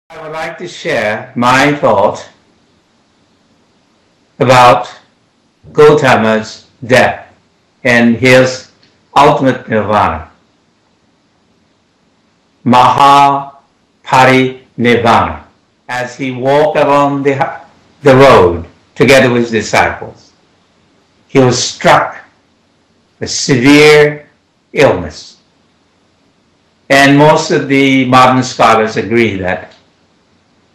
I would like to share my thought about Gautama's death and his ultimate nirvana. Maha, Pari, Nibbana. As he walked along the road together with his disciples, he was struck with severe illness. And most of the modern scholars agree that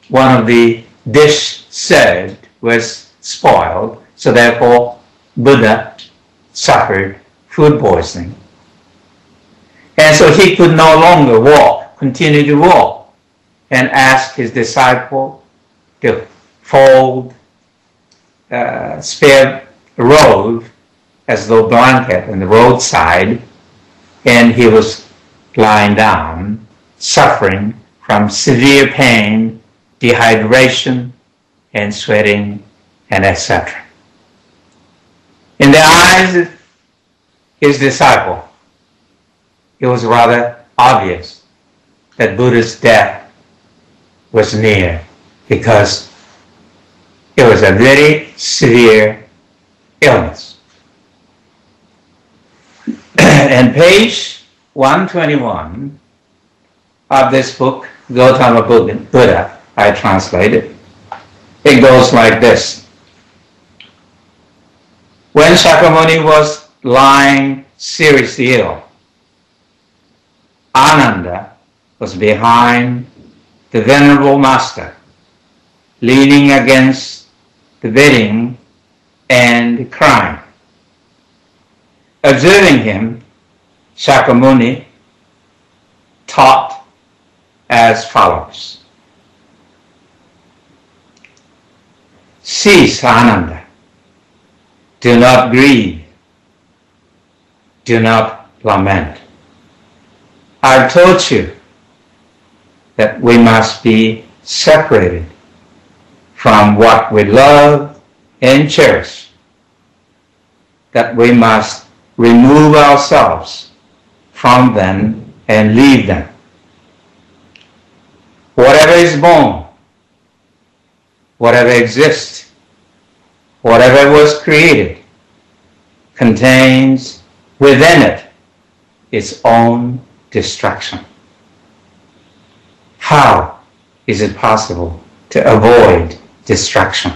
one of the dish served was spoiled, so therefore Buddha suffered food poisoning. And so he could no longer continue to walk, and asked his disciple to fold spare robe as though blanket on the roadside, and he was lying down, suffering from severe pain, dehydration, and sweating, and etc. In the eyes of his disciple, it was rather obvious that Buddha's death was near, because it was a very severe illness. And page 121 of this book, Gautama Buddha, I translated. It goes like this. When Sakyamuni was lying seriously ill, Ananda was behind the Venerable Master, leaning against the bedding and crying. Observing him, Sakyamuni taught as follows. Cease, Ananda. Do not grieve. Do not lament. I've taught you that we must be separated from what we love and cherish, that we must remove ourselves from them and leave them. Whatever is born, whatever exists, whatever was created, contains within it its own destruction. How is it possible to avoid destruction?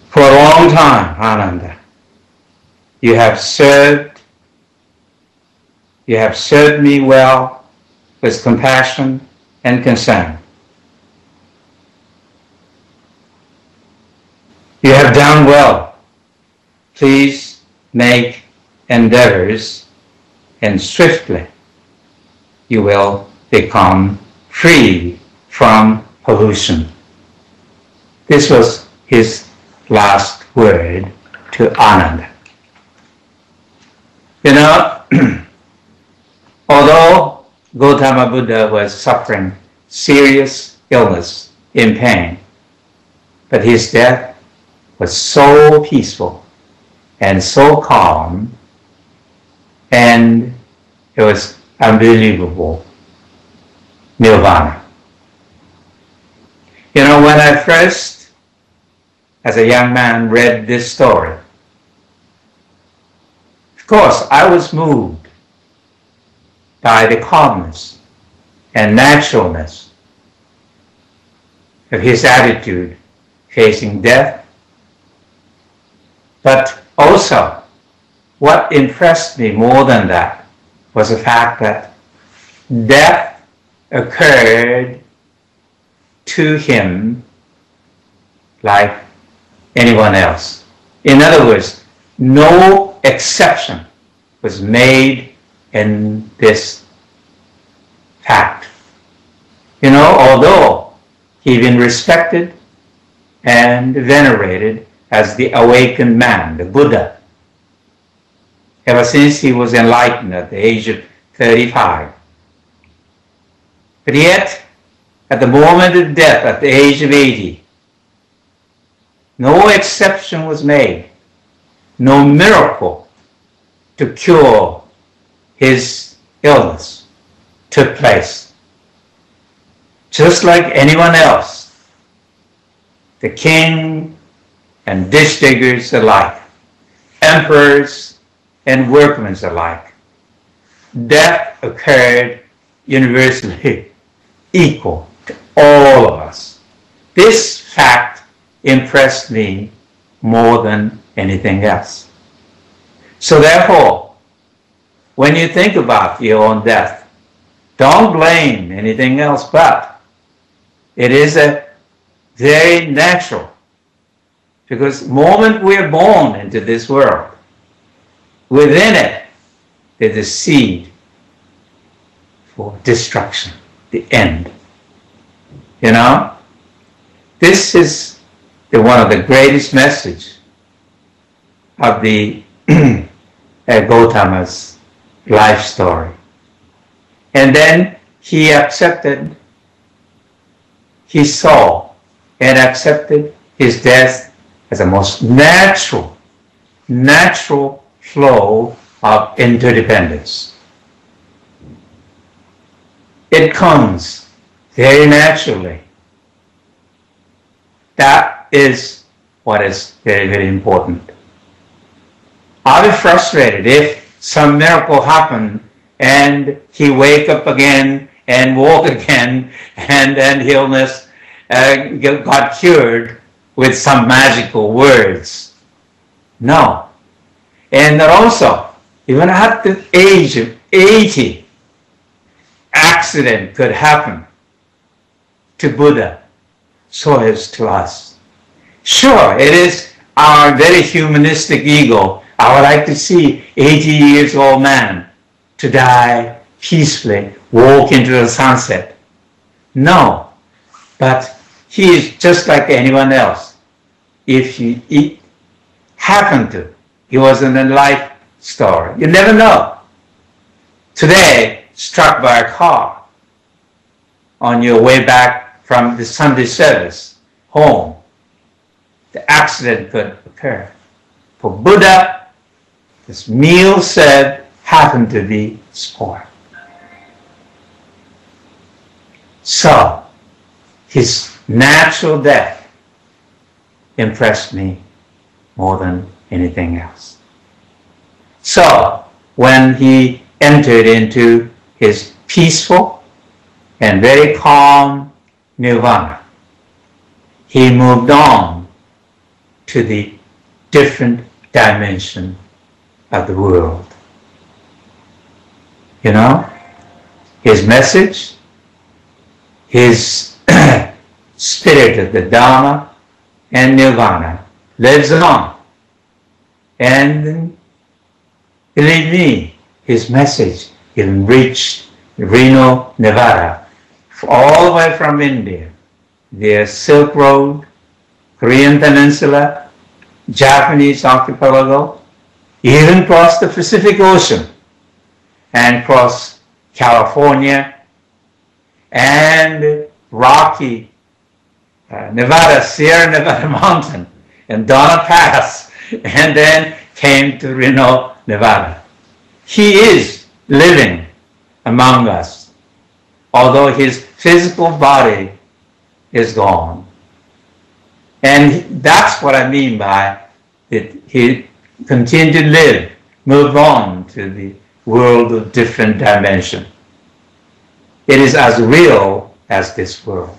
For a long time, Ananda, you have served me well with compassion and concern. You have done well. Please make endeavors, and swiftly you will become free from pollution. This was his last word to Ananda. You know, although Gautama Buddha was suffering serious illness in pain, but his death was so peaceful and so calm, and it was unbelievable nirvana. You know, when I first, as a young man, read this story, of course, I was moved by the calmness and naturalness of his attitude facing death. But also, what impressed me more than that was the fact that death occurred to him like anyone else. In other words, no exception was made in this fact. You know, although he'd been respected and venerated as the awakened man, the Buddha, ever since he was enlightened at the age of 35. But yet, at the moment of death, at the age of 80, no exception was made, no miracle to cure his illness. took place. Just like anyone else, the king and dish diggers alike, emperors and workmen alike, death occurred universally, equal to all of us. This fact impressed me more than anything else. So therefore, when you think about your own death, don't blame anything else but it is a very natural, because the moment we are born into this world, within it there's a seed for destruction, the end. You know, this is one of the greatest message of the Gautama's life story. And then he accepted, he saw and accepted his death as a most natural flow of interdependence. It comes very naturally. That is what is very, very important. I'll be frustrated if some miracle happened and he wake up again and walk again and then illness got cured with some magical words. No. And that also, even at the age of 80, accident could happen to Buddha, so is to us. Sure, it is our very humanistic ego. I would like to see 80 years old man to die peacefully, walk into the sunset. No, but he is just like anyone else. If he happened to, he was in a life story. You never know. Today, struck by a car on your way back from the Sunday service home, the accident could occur. For Buddha, this meal said happened to be spoiled. So, his natural death impressed me more than anything else. So, when he entered into his peaceful and very calm Nibbana, he moved on to the different dimension of the world. You know, his message, his spirit of the Dharma and Nirvana lives on. And believe me, his message even reached Reno, Nevada, all the way from India, the Silk Road, Korean Peninsula, Japanese archipelago, even across the Pacific Ocean, and across California, and rocky Nevada, Sierra Nevada mountain, and Donna Pass, and then came to Reno, Nevada. He is living among us, although his physical body is gone. And that's what I mean by that he continued to live, move on to the world of different dimension. It is as real as this world.